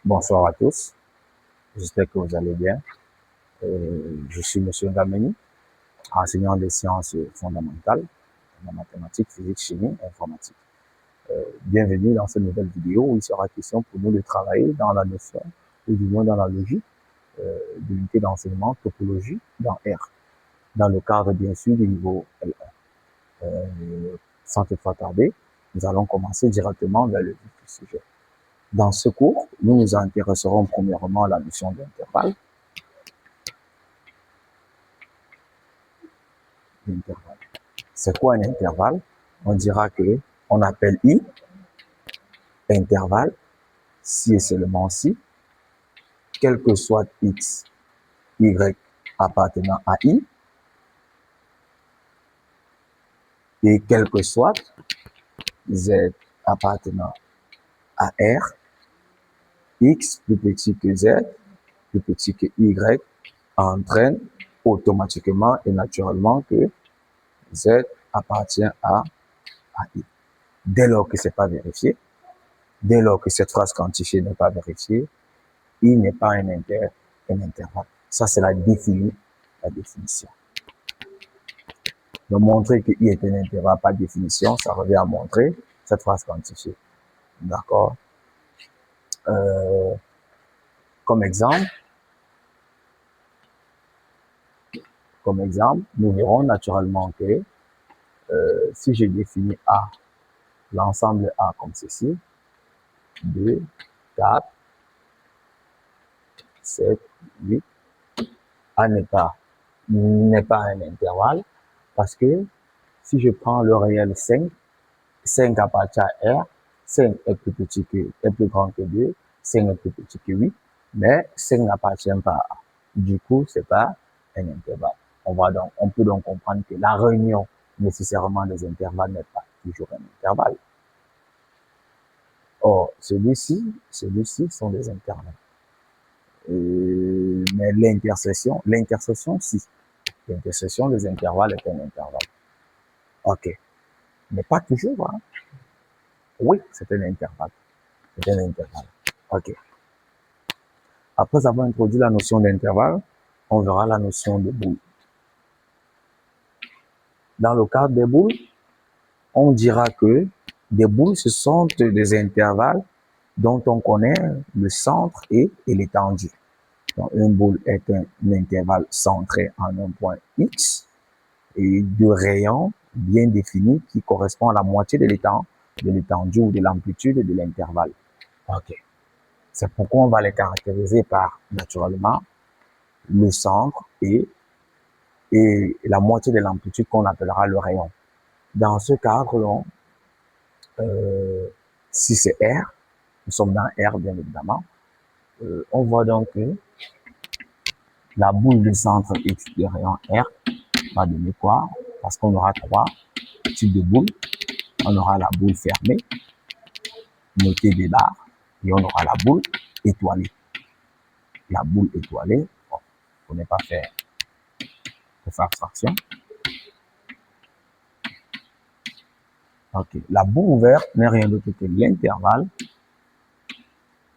Bonsoir à tous, j'espère que vous allez bien. Je suis Monsieur Ngameni, enseignant des sciences fondamentales, en mathématiques, physique, chimie, informatique. Bienvenue dans cette nouvelle vidéo où il sera question pour nous de travailler dans la notion, ou du moins dans la logique, de l'unité d'enseignement topologie dans R, dans le cadre bien sûr du niveau L1. Sans toutefois tarder, nous allons commencer directement vers le vif du sujet. Dans ce cours, nous nous intéresserons premièrement à la notion d'intervalle. C'est quoi un intervalle? On dira que on appelle I intervalle si et seulement si, quel que soit X, Y appartenant à I, et quel que soit Z appartenant à R, X plus petit que Z, plus petit que Y, entraîne automatiquement et naturellement que Z appartient à I. Dès lors que ce n'est pas vérifié, dès lors que cette phrase quantifiée n'est pas vérifiée, I n'est pas un intervalle. Ça, c'est la définition. De montrer que I est un intervalle par définition, ça revient à montrer cette phrase quantifiée. D'accord? Comme exemple, nous verrons naturellement que si je définis A, l'ensemble A comme ceci, 2, 4, 7, 8, A n'est pas un intervalle parce que si je prends le réel 5, 5 appartient à R, 5 est plus grand que 2, 5 est plus petit que 8, mais 5 n'appartient pas à A. Du coup, c'est pas un intervalle. On peut donc comprendre que la réunion nécessairement des intervalles n'est pas toujours un intervalle. Or, celui-ci sont des intervalles. Mais l'intersection, si. L'intersection des intervalles est un intervalle. Ok. Mais pas toujours, hein. Oui, c'est un intervalle. C'est un intervalle. Ok. Après avoir introduit la notion d'intervalle, on verra la notion de boule. Dans le cadre des boules, on dira que des boules, ce sont des intervalles dont on connaît le centre et l'étendue. Donc, une boule est un intervalle centré en un point X et de rayons bien définis qui correspond à la moitié de l'étendue ou de l'amplitude de l'intervalle. Ok. C'est pourquoi on va les caractériser par, naturellement, le centre et la moitié de l'amplitude qu'on appellera le rayon. Dans ce cadre-là, si c'est R, nous sommes dans R bien évidemment, on voit donc que la boule de centre X de rayon R va donner quoi? Parce qu'on aura 3 types de boules. On aura la boule fermée, notée des barres, et on aura la boule étoilée. La boule étoilée, bon, on ne pas faire abstraction. Ok, la boule ouverte n'est rien d'autre que l'intervalle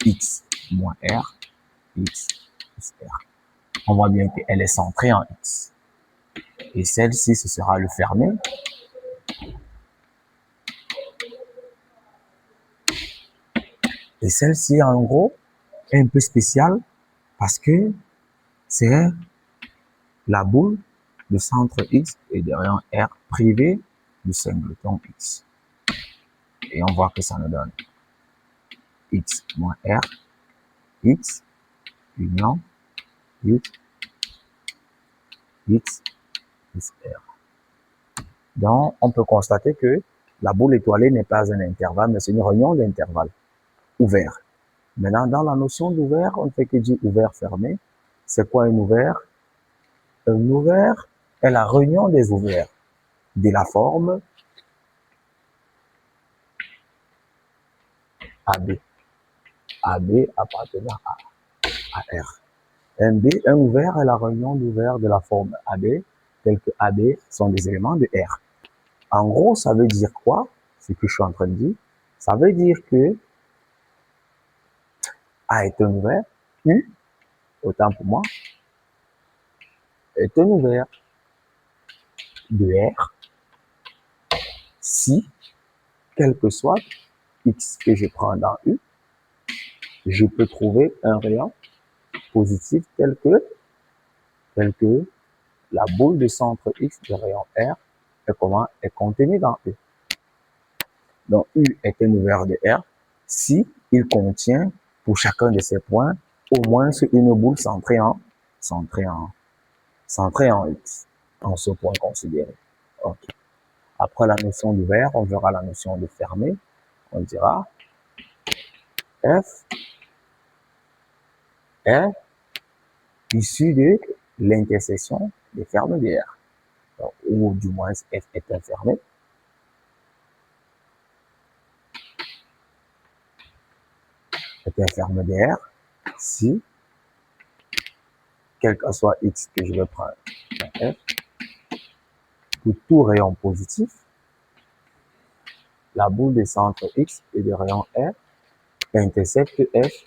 X moins R, X plus R. On voit bien qu'elle est centrée en X. Et celle-ci, ce sera le fermé. Et celle-ci, en gros, est un peu spéciale parce que c'est la boule de centre X et de rayon R privé du singleton X. Et on voit que ça nous donne X moins R, X, union, X, X plus R. Donc, on peut constater que la boule étoilée n'est pas un intervalle, mais c'est une réunion d'intervalle ouvert. Maintenant, dans la notion d'ouvert, on ne fait que dire ouvert, fermé. C'est quoi un ouvert? Un ouvert est la réunion des ouverts de la forme AB. AB appartenant à R. Un ouvert est la réunion d'ouverts de la forme AB, tel que AB sont des éléments de R. En gros, ça veut dire quoi? Ce que je suis en train de dire. Ça veut dire que A est un ouvert, U, autant pour moi, est un ouvert de R si, quel que soit X que je prends dans U, je peux trouver un rayon positif tel que la boule de centre X du rayon R est contenue dans U. Donc U est un ouvert de R si il contient pour chacun de ces points au moins une boule centrée en X, en ce point considéré. Okay. Après la notion d'ouvert, on verra la notion de fermé. On dira F est issu de l'intersection des fermés de R. Donc, ou du moins F est un fermé. Est un fermé de R si, quel que soit X que je vais prendre, F, pour tout rayon positif, la boule de centre X et de rayon R intercepte F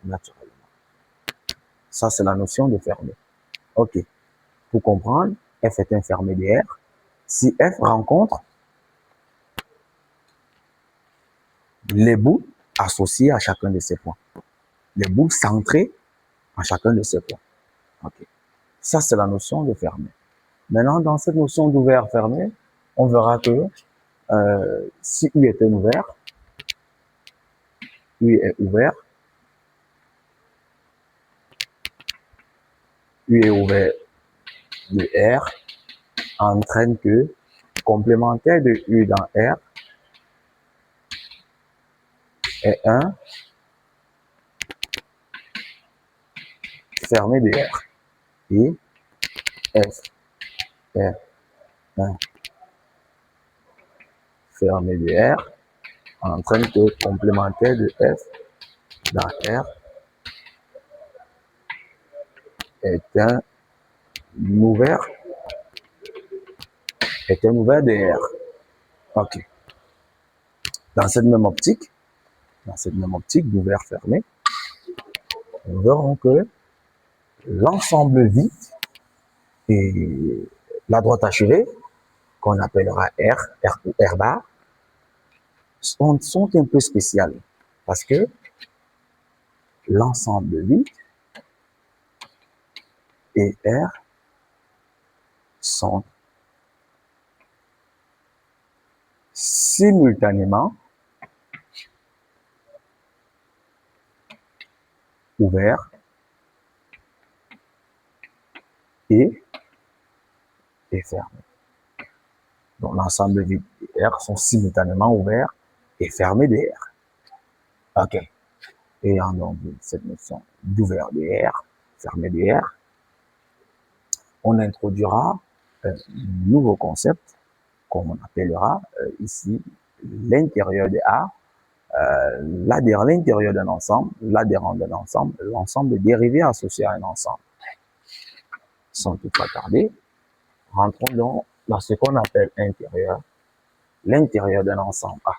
naturellement. Ça, c'est la notion de fermé. OK. Pour comprendre, F est un fermé de R si F rencontre les boules associées à chacun de ces points. Les boules centrées à chacun de ces points. OK. Ça, c'est la notion de fermé. Maintenant, dans cette notion d'ouvert-fermé, on verra que si U est un ouvert, U est ouvert, U est ouvert de R, entraîne que complémentaire de U dans R est un fermé de R. Et F est un fermé de R entraîne que complémentaire de F dans R est un ouvert de R. OK. Dans cette même optique d'ouvert fermé, nous verrons que l'ensemble vide et la droite achevée, qu'on appellera R ou R bar, sont un peu spéciales parce que l'ensemble vide et R sont simultanément ouverts et fermés. Donc l'ensemble vide et R sont simultanément ouverts et fermés de R. OK. Ayant donc cette notion d'ouvert de R, fermé de R, on introduira un nouveau concept qu'on appellera ici l'intérieur de A, l'intérieur d'un ensemble, l'adhérent d'un ensemble, l'ensemble dérivé associé à un ensemble. Sans toutefois tarder, rentrons donc dans ce qu'on appelle intérieur, l'intérieur d'un ensemble A.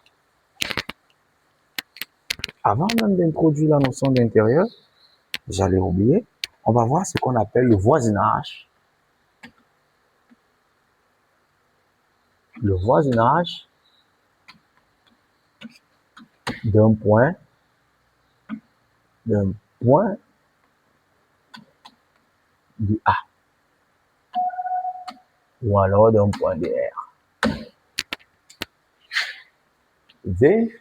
Avant même d'introduire la notion d'intérieur, j'allais oublier, on va voir ce qu'on appelle le voisinage. Le voisinage d'un point du A ou alors d'un point de R. V,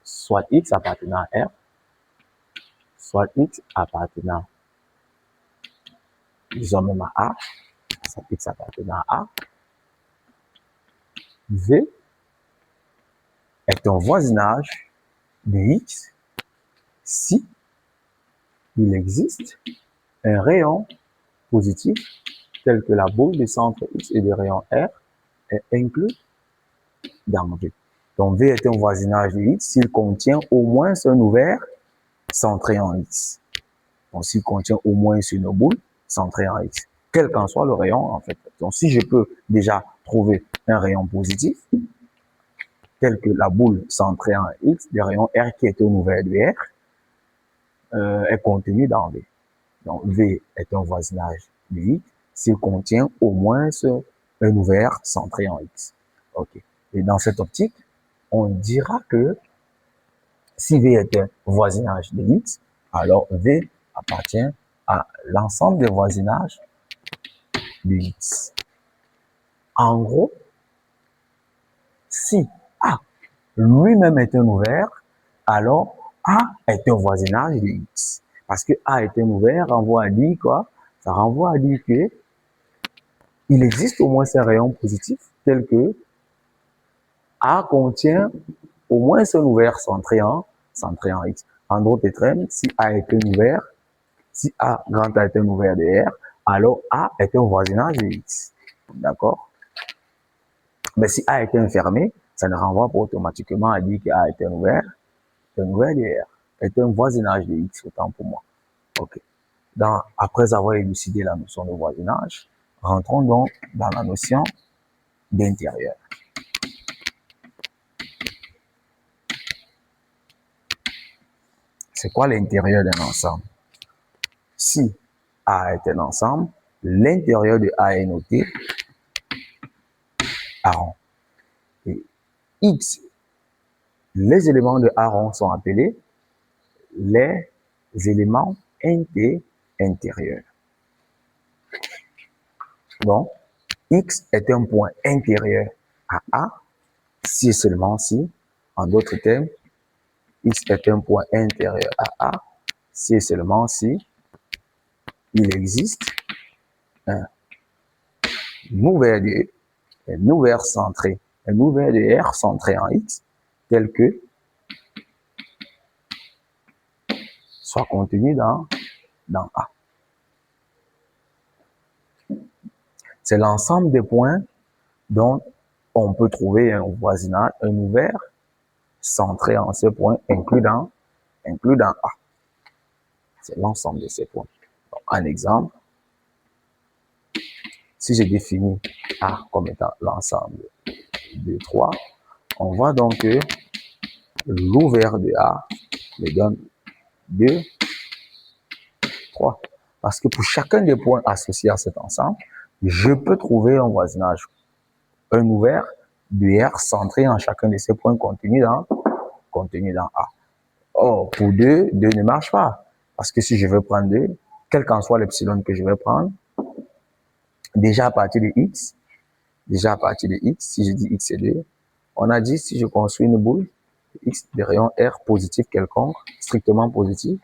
soit X appartenant à R, soit X appartenant, disons même à A, soit X appartenant à A, V est un voisinage de X si il existe un rayon positif tel que la boule du centre X et du rayon R est inclus dans V. Donc V est un voisinage de X s'il contient au moins un ouvert centré en X. Donc s'il contient au moins une boule centrée en X, quel qu'en soit le rayon en fait. Donc si je peux déjà trouver un rayon positif, tel que la boule centrée en X, le rayon R qui est un ouvert de R, est contenu dans V. Donc, V est un voisinage de X s'il contient au moins un ouvert centré en X. Ok. Et dans cette optique, on dira que si V est un voisinage de X, alors V appartient à l'ensemble des voisinages de X. En gros, si A lui-même est un ouvert, alors A est un voisinage de X. Parce que A est un ouvert renvoie à dire quoi? Ça renvoie à dire que il existe au moins un rayon positif tel que A contient au moins un ouvert centré en X. En d'autres termes, si A est un ouvert, si A grand A est un ouvert de R, alors A est un voisinage de X. D'accord? Mais si A est un fermé, ça ne renvoie pas automatiquement à dire que A est un ouvert de R, est un voisinage de X, autant pour moi. Ok. Après avoir élucidé la notion de voisinage, rentrons donc dans la notion d'intérieur. C'est quoi l'intérieur d'un ensemble? Si A est un ensemble, l'intérieur de A est noté A rond. Et X, les éléments de A rond sont appelés les éléments intérieurs. Donc, X est un point intérieur à A, si et seulement si, en d'autres termes, X est un point intérieur à A, si et seulement si il existe un ouvert centré, un ouvert de R centré en X, tel que soit contenu dans A. C'est l'ensemble des points dont on peut trouver un voisinage, un ouvert centré en ces points inclus dans A. C'est l'ensemble de ces points. Donc, un exemple, si je définis A comme étant l'ensemble de 3, on voit donc que l'ouvert de A me donne 2, 3. Parce que pour chacun des points associés à cet ensemble, je peux trouver un voisinage, un ouvert de R centré en chacun de ces points contenus dans A. Or, pour 2, 2 ne marche pas. Parce que si je veux prendre 2, quel qu'en soit l'epsilon que je vais prendre, déjà à partir de X, si je dis X est 2, on a dit si je construis une boule, X de rayon R positif quelconque, strictement positif,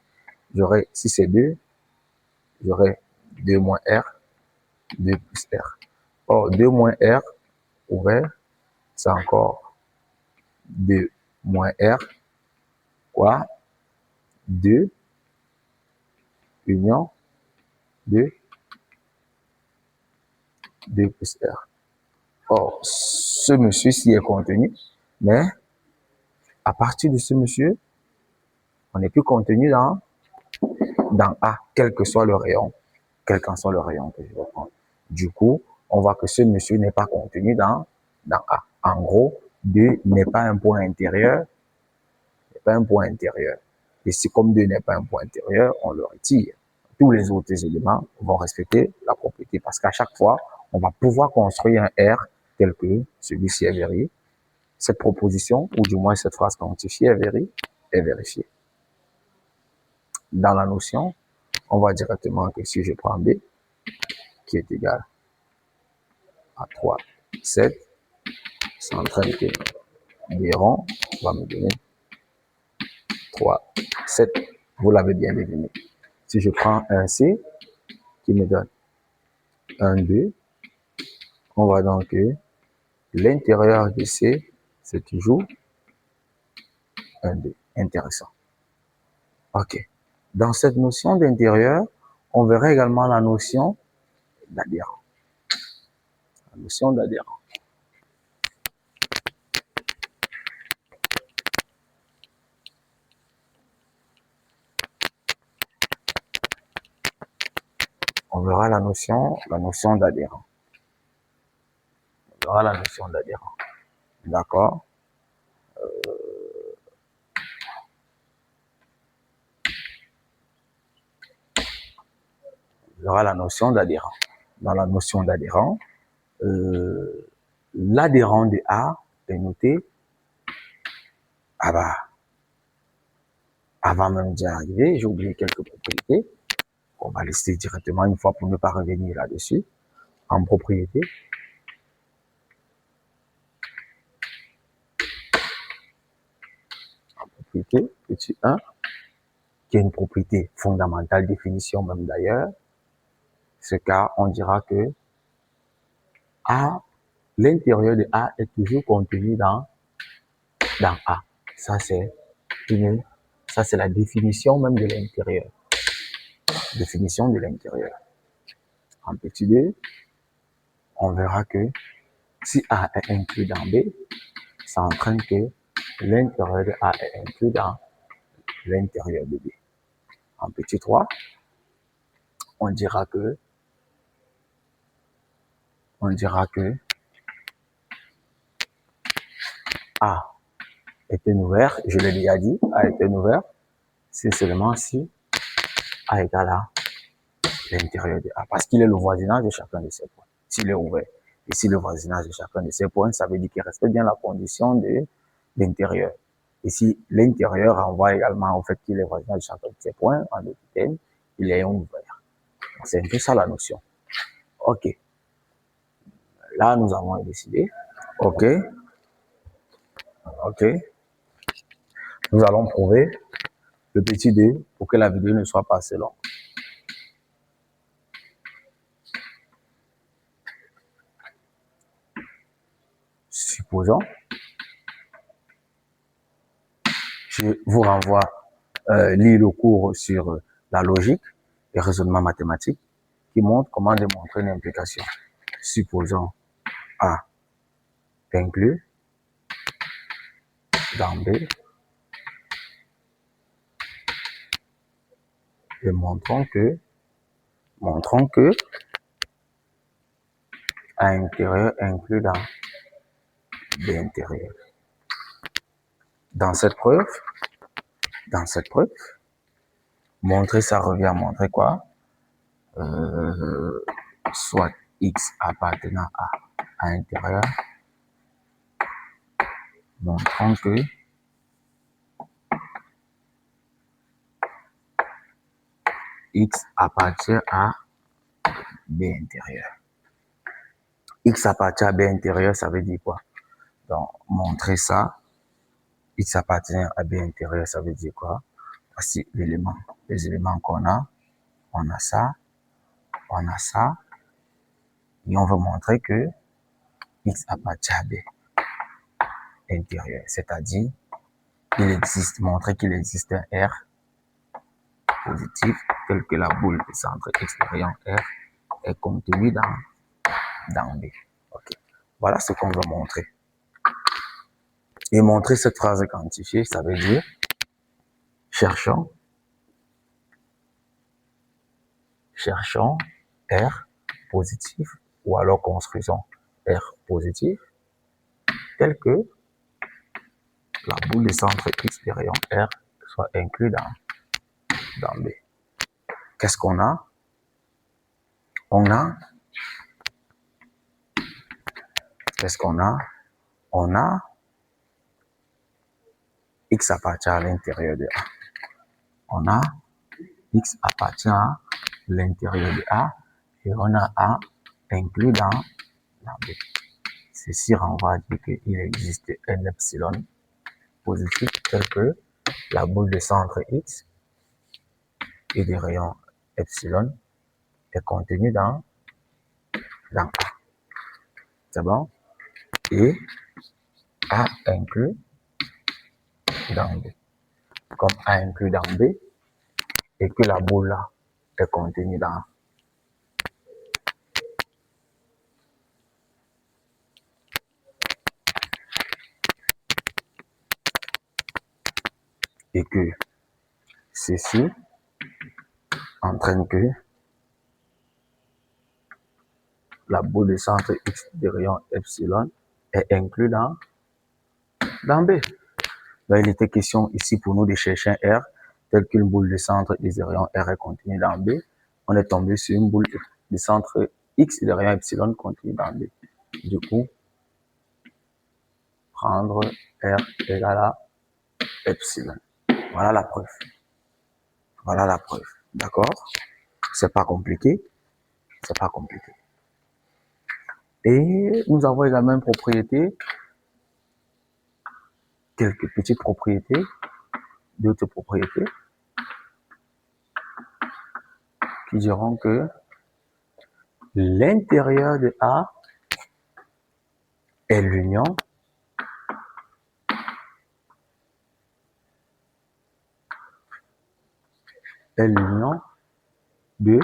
j'aurai, si c'est 2, j'aurai 2 moins R, 2 plus R. Or, 2 moins R ouvert, c'est encore 2 moins R, quoi? 2 union 2 plus R. Or, ce monsieur-ci est contenu, mais à partir de ce monsieur, on n'est plus contenu dans A, quel que soit le rayon, quel qu'en soit le rayon que je vais prendre. Du coup, on voit que ce monsieur n'est pas contenu dans A. En gros, 2 n'est pas un point intérieur, Et si comme 2 n'est pas un point intérieur, on le retire. Tous les autres éléments vont respecter la propriété parce qu'à chaque fois, on va pouvoir construire un R tel que celui-ci est vérifié. Cette proposition, ou du moins cette phrase quantifiée est vérifiée. Dans la notion, on voit directement que si je prends B, qui est égal à 3, 7, 131 B rond, va me donner 3, 7. Vous l'avez bien deviné. Si je prends un C, qui me donne 1, 2, on voit donc que l'intérieur de C, c'est toujours 1, 2. Intéressant. OK. Dans cette notion d'intérieur, on verra également la notion d'adhérent. La notion d'adhérent. On verra la notion d'adhérent. D'accord? y aura la notion d'adhérent. Dans la notion d'adhérent, l'adhérent de A est noté à bas. Avant même d'y arriver, j'ai oublié quelques propriétés. On va lister directement une fois pour ne pas revenir là-dessus. En propriété, petit 1, qui est une propriété fondamentale, définition même d'ailleurs. Ce cas, on dira que A, l'intérieur de A est toujours contenu dans A. Ça, c'est la définition même de l'intérieur. Définition de l'intérieur. En petit 2, on verra que si A est inclus dans B, ça entraîne que l'intérieur de A est inclus dans l'intérieur de B. En petit 3, on dira que A est un ouvert, je l'ai déjà dit, A est un ouvert, c'est seulement si A égale à l'intérieur de A, parce qu'il est le voisinage de chacun de ces points, s'il est ouvert. Et si le voisinage de chacun de ces points, ça veut dire qu'il respecte bien la condition de l'intérieur. Et si l'intérieur renvoie également au fait qu'il est voisinage de chacun de ces points, en d'autres termes, il est un ouvert. C'est un peu ça la notion. Ok. Là, nous avons décidé. Ok. Ok. Nous allons prouver le petit d pour que la vidéo ne soit pas assez longue. Supposons, je vous renvoie lire le cours sur la logique et raisonnement mathématique qui montre comment démontrer une implication. Supposons A inclus dans B et montrons que A intérieur inclus dans B intérieur. Dans cette preuve, montrer ça revient à montrer quoi? Soit X appartenant à intérieur, montrons que X appartient à B intérieur. X appartient à B intérieur, ça veut dire quoi? Donc, montrer ça, X appartient à B intérieur, ça veut dire quoi? Voici les éléments qu'on a. On a ça, et on veut montrer que X appartient à B intérieur, c'est-à-dire montrer qu'il existe un R positif tel que la boule de centre X de rayon R est contenue dans B. Okay. Voilà ce qu'on veut montrer. Et montrer cette phrase quantifiée, ça veut dire cherchons R positif ou alors construisons R positif tel que la boule de centre X de rayon R soit inclus dans B. Qu'est-ce qu'on a? On a X appartient à l'intérieur de A. On a X appartient à l'intérieur de A et on a A inclus dans B. Ceci renvoie à dire qu'il existe un epsilon positif tel que la boule de centre X et des rayons epsilon est contenue dans A. C'est bon? Et A inclus dans B. Comme A inclus dans B et que la boule là est contenue dans A. Et que ceci entraîne que la boule de centre X de rayon epsilon est inclus dans B. Donc, il était question ici pour nous de chercher un R tel qu'une boule de centre X de rayon R est contenue dans B. on est tombé sur une boule du centre X et de rayon epsilon contenu dans B. Du coup, prendre R égale à epsilon. Voilà la preuve. Voilà la preuve. D'accord? C'est pas compliqué. C'est pas compliqué. Et nous avons également une propriété, quelques petites propriétés, d'autres propriétés, qui diront que l'intérieur de A est l'union de,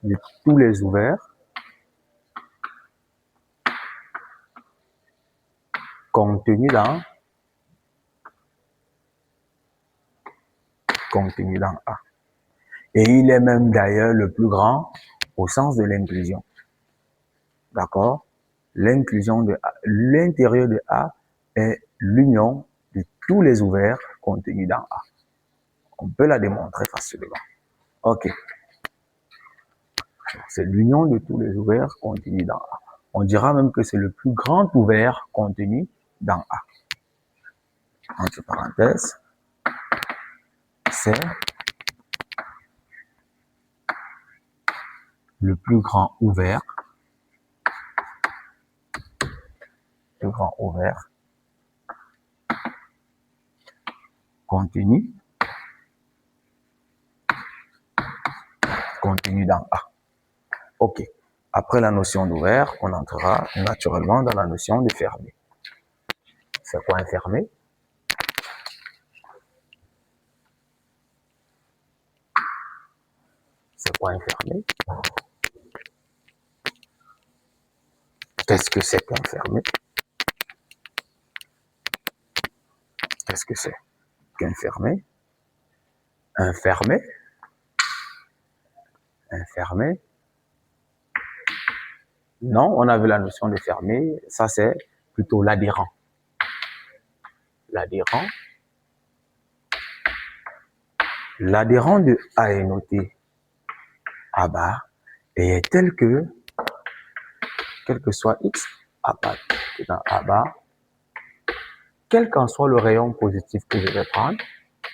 de tous les ouverts contenus dans A. Et il est même d'ailleurs le plus grand au sens de l'inclusion. D'accord? L'inclusion de A, l'intérieur de A est l'union de tous les ouverts contenus dans A. On peut la démontrer facilement. Ok. C'est l'union de tous les ouverts contenus dans A. On dira même que c'est le plus grand ouvert contenu dans A. Entre parenthèses, c'est le plus grand ouvert contenu dans A. Ok. Après la notion d'ouvert, on entrera naturellement dans la notion de fermé. C'est quoi un fermé? C'est quoi un fermé? Qu'est-ce que c'est qu'un fermé? Qu'est-ce que c'est qu'un fermé? Un fermé? Un fermé? Non, on avait la notion de fermé. Ça, c'est plutôt l'adhérent. L'adhérent. L'adhérent de A est noté A bar et est tel que, quel que soit X, A bar, dans A bar, quel qu'en soit le rayon positif que je vais prendre,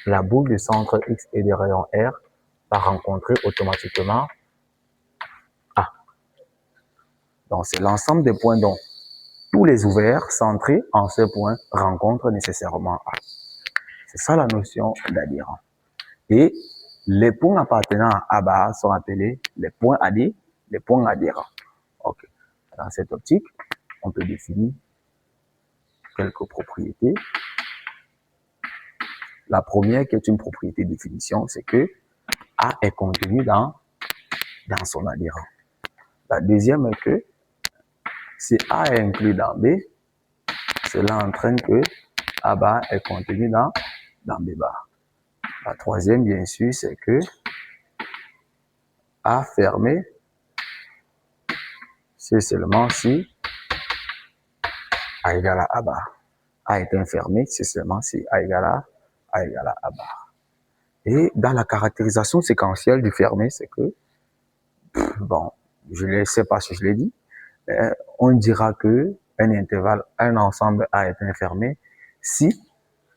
la boule du centre X et des rayons R va rencontrer automatiquement A. Donc, c'est l'ensemble des points dont tous les ouverts centrés en ce point rencontrent nécessairement A. C'est ça la notion d'adhérent. Et les points appartenant à A bar sont appelés les points adhérents. Ok. Dans cette optique, on peut définir quelques propriétés. La première, qui est une propriété de définition, c'est que A est contenu dans son adhérent. La deuxième est que si A est inclus dans B, cela entraîne que A bar est contenu dans B bar. La troisième, bien sûr, c'est que A fermé, c'est seulement si A égale à A bar. A est fermé, c'est seulement si A égale à A bar. Et dans la caractérisation séquentielle du fermé, c'est que, bon, je ne sais pas si je l'ai dit, on dira que un ensemble A est fermé si,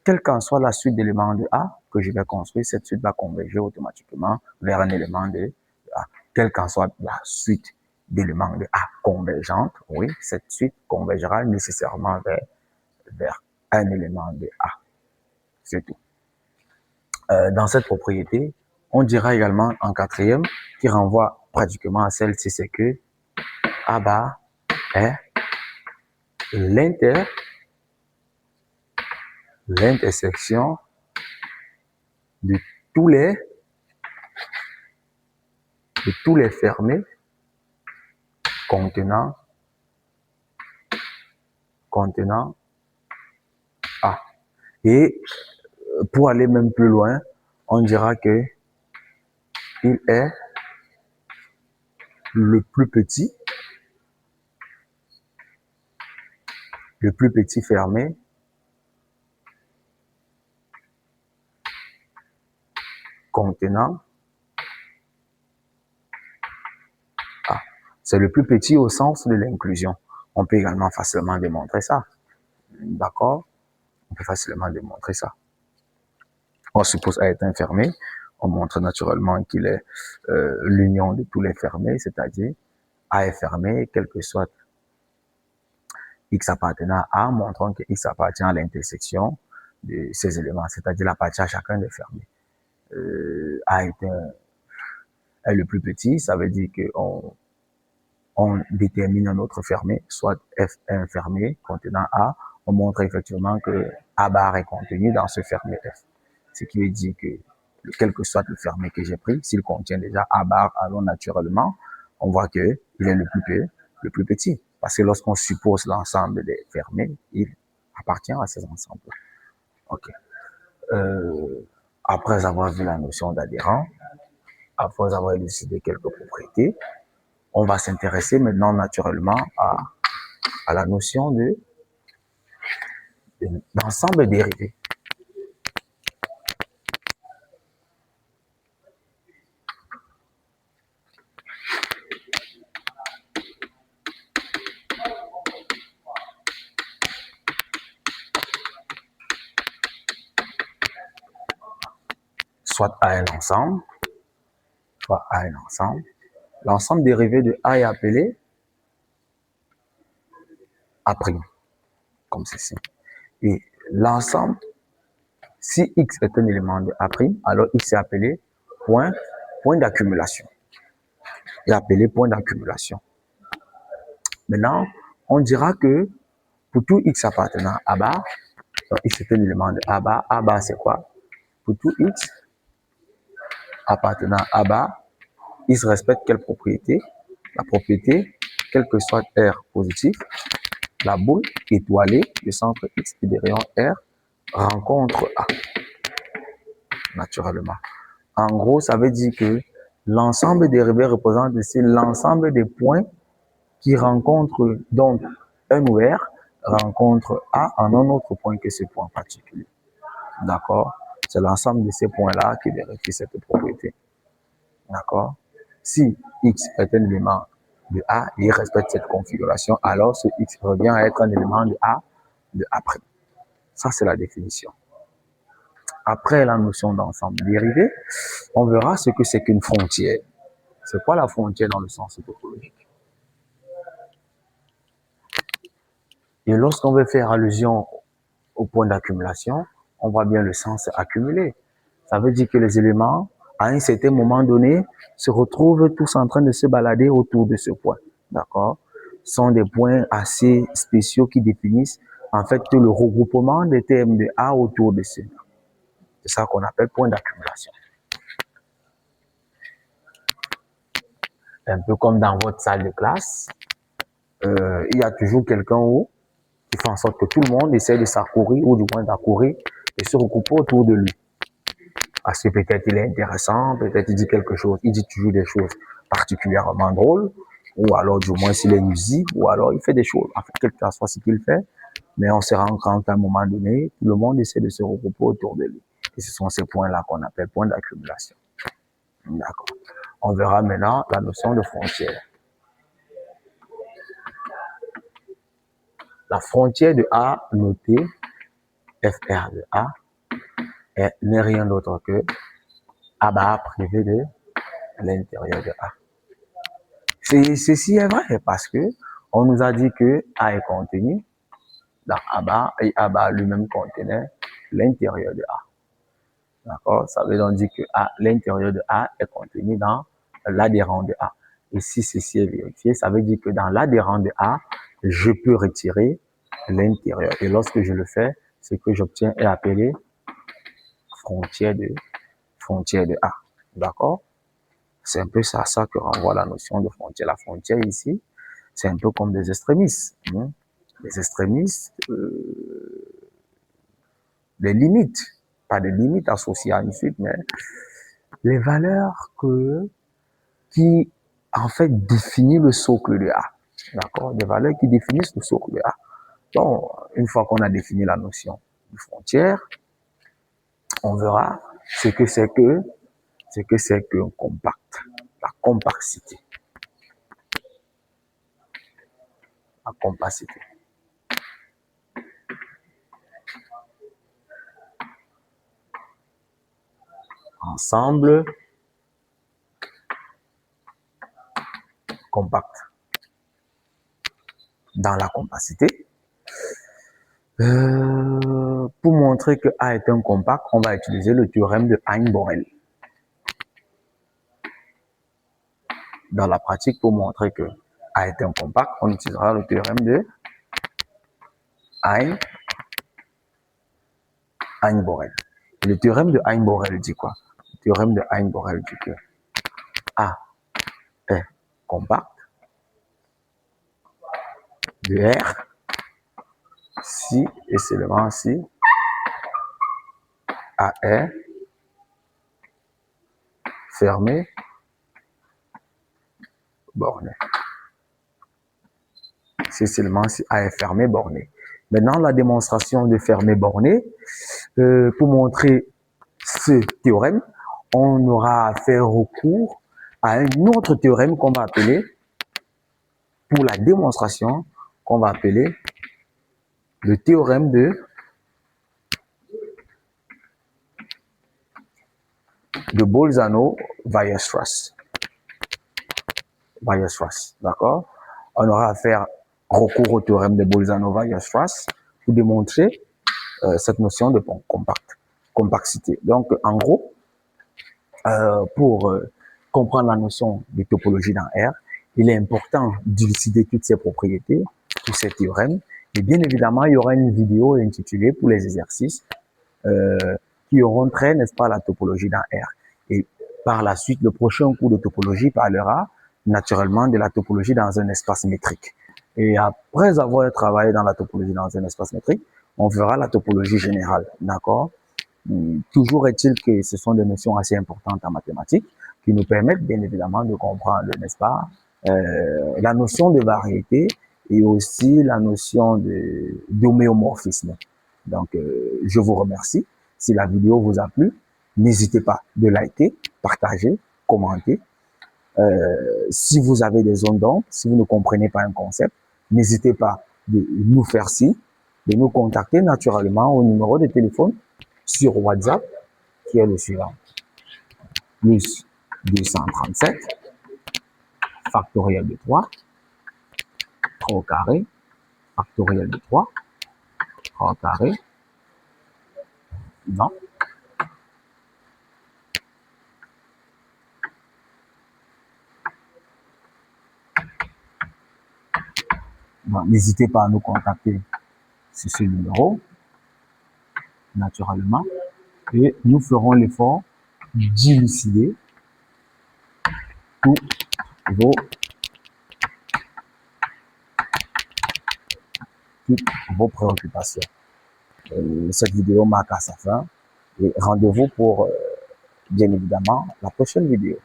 quelle qu'en soit la suite d'éléments de A que je vais construire, cette suite va converger automatiquement vers un élément de A. Quelle qu'en soit la suite d'éléments de A convergente, oui, cette suite convergera nécessairement vers un élément de A. C'est tout. Dans cette propriété, on dira également en quatrième, qui renvoie pratiquement à celle-ci, c'est que A bar est l'intersection de tous les fermés contenant A. Et pour aller même plus loin, on dira que il est le plus petit fermé contenant A. C'est le plus petit au sens de l'inclusion. On peut également facilement démontrer ça. D'accord? On peut facilement démontrer ça. On suppose A est un fermé. On montre naturellement qu'il est l'union de tous les fermés, c'est-à-dire A est fermé, quel que soit X appartenant à A, montrant que X appartient à l'intersection de ces éléments, c'est-à-dire appartient à chacun des fermés. A est le plus petit, ça veut dire qu'on détermine un autre fermé, soit F est un fermé contenant A, on montre effectivement que A bar est contenu dans ce fermé F. Ce qui veut dire que quel que soit le fermé que j'ai pris, s'il contient déjà A bar, alors naturellement, on voit qu'il est le plus petit. Parce que lorsqu'on suppose l'ensemble des fermés, il appartient à ces ensembles. OK. Après avoir vu la notion d'adhérent, après avoir élucidé quelques propriétés, on va s'intéresser maintenant naturellement à la notion d'ensemble dérivé. Soit A est l'ensemble, soit A est l'ensemble. L'ensemble dérivé de A est appelé A', comme ceci. Et l'ensemble, si X est un élément de A', alors X est appelé point d'accumulation. Est appelé point d'accumulation. Maintenant, on dira que pour tout X appartenant à A bar, donc X est un élément de A bar c'est quoi? Pour tout X appartenant à A bar, X respecte quelle propriété? La propriété, quel que soit R positif, la boule étoilée du centre X et des rayons R rencontre A, naturellement. En gros, ça veut dire que l'ensemble dérivé représente ici l'ensemble des points qui rencontrent, donc un ou R rencontre A en un autre point que ce point particulier. D'accord? C'est l'ensemble de ces points-là qui vérifie cette propriété. D'accord? Si X est un élément de A et il respecte cette configuration, alors ce X revient à être un élément de A après. Ça, c'est la définition. Après la notion d'ensemble dérivé, on verra ce que c'est qu'une frontière. C'est quoi la frontière dans le sens topologique? Et lorsqu'on veut faire allusion au point d'accumulation, on voit bien le sens accumulé. Ça veut dire que les éléments, à un certain moment donné, se retrouvent tous en train de se balader autour de ce point. D'accord? Ce sont des points assez spéciaux qui définissent en fait le regroupement des termes de A autour de C. C'est ça qu'on appelle point d'accumulation. Un peu comme dans votre salle de classe, il y a toujours quelqu'un qui fait en sorte que tout le monde essaie de s'accourir ou du moins d'accourir et se regrouper autour de lui. Parce que peut-être il est intéressant, peut-être il dit quelque chose, il dit toujours des choses particulièrement drôles, ou alors du moins s'il est musique, ou alors il fait des choses, en fait, quel que soit ce qu'il fait, mais on se rend compte qu'à un moment donné, tout le monde essaie de se regrouper autour de lui. Et ce sont ces points-là qu'on appelle points d'accumulation. D'accord. On verra maintenant la notion de frontière. La frontière de A notée, FR de A, n'est rien d'autre que A bar privé de l'intérieur de A. Ceci est vrai parce que on nous a dit que A est contenu dans A bar et A bar lui-même contenait l'intérieur de A. D'accord? Ça veut donc dire que l'intérieur de A est contenu dans l'adhérent de A. Et si ceci est vérifié, ça veut dire que dans l'adhérent de A, je peux retirer l'intérieur. Et lorsque je le fais, ce que j'obtiens est appelé frontière de A. D'accord? C'est un peu ça que renvoie la notion de frontière. La frontière ici, c'est un peu comme des extrémistes. Hein? Les extrémistes, les limites, pas des limites associées à une suite, mais les valeurs qui, en fait, définissent le socle de A. D'accord? Des valeurs qui définissent le socle de A. Donc, une fois qu'on a défini la notion de frontière, on verra ce que ce que c'est qu'un compact. La compacité. La compacité. Ensemble, compact. Dans la compacité, pour montrer que A est un compact, on va utiliser le théorème de Hein-Borel. Dans la pratique, pour montrer que A est un compact, on utilisera le théorème de Hein-Borel. Le théorème de Hein-Borel dit quoi? Le théorème de Hein-Borel dit que A est compact de R si et seulement si A est fermé, borné. C'est seulement si A est fermé, borné. Maintenant, la démonstration de fermé, borné, pour montrer ce théorème, on aura à faire recours à un autre théorème qu'on va appeler, pour la démonstration, qu'on va appeler le théorème de Bolzano-Weierstrass. D'accord? On aura à faire recours au théorème de Bolzano-Weierstrass pour démontrer cette notion de compacité. Donc, en gros, pour comprendre la notion de topologie dans R, il est important d'élucider toutes ces propriétés, tous ces théorèmes. Et bien évidemment, il y aura une vidéo intitulée pour les exercices qui auront trait, n'est-ce pas, à la topologie dans R. Et par la suite, le prochain cours de topologie parlera naturellement de la topologie dans un espace métrique. Et après avoir travaillé dans la topologie dans un espace métrique, on verra la topologie générale, d'accord? Toujours est-il que ce sont des notions assez importantes en mathématiques qui nous permettent bien évidemment de comprendre, n'est-ce pas, la notion de variété et aussi la notion d'homéomorphisme. Donc, je vous remercie. Si la vidéo vous a plu, n'hésitez pas de liker, partager, commenter. Si vous avez des zones d'ombre, si vous ne comprenez pas un concept, n'hésitez pas de nous faire signe, de nous contacter naturellement au numéro de téléphone sur WhatsApp, qui est le suivant. Plus 237, factoriel de 3 au carré, factoriel de 3 au carré, non. N'hésitez pas à nous contacter sur ce numéro, naturellement, et nous ferons l'effort d'élucider toutes vos préoccupations. Cette vidéo marque à sa fin et rendez-vous pour, bien évidemment, la prochaine vidéo.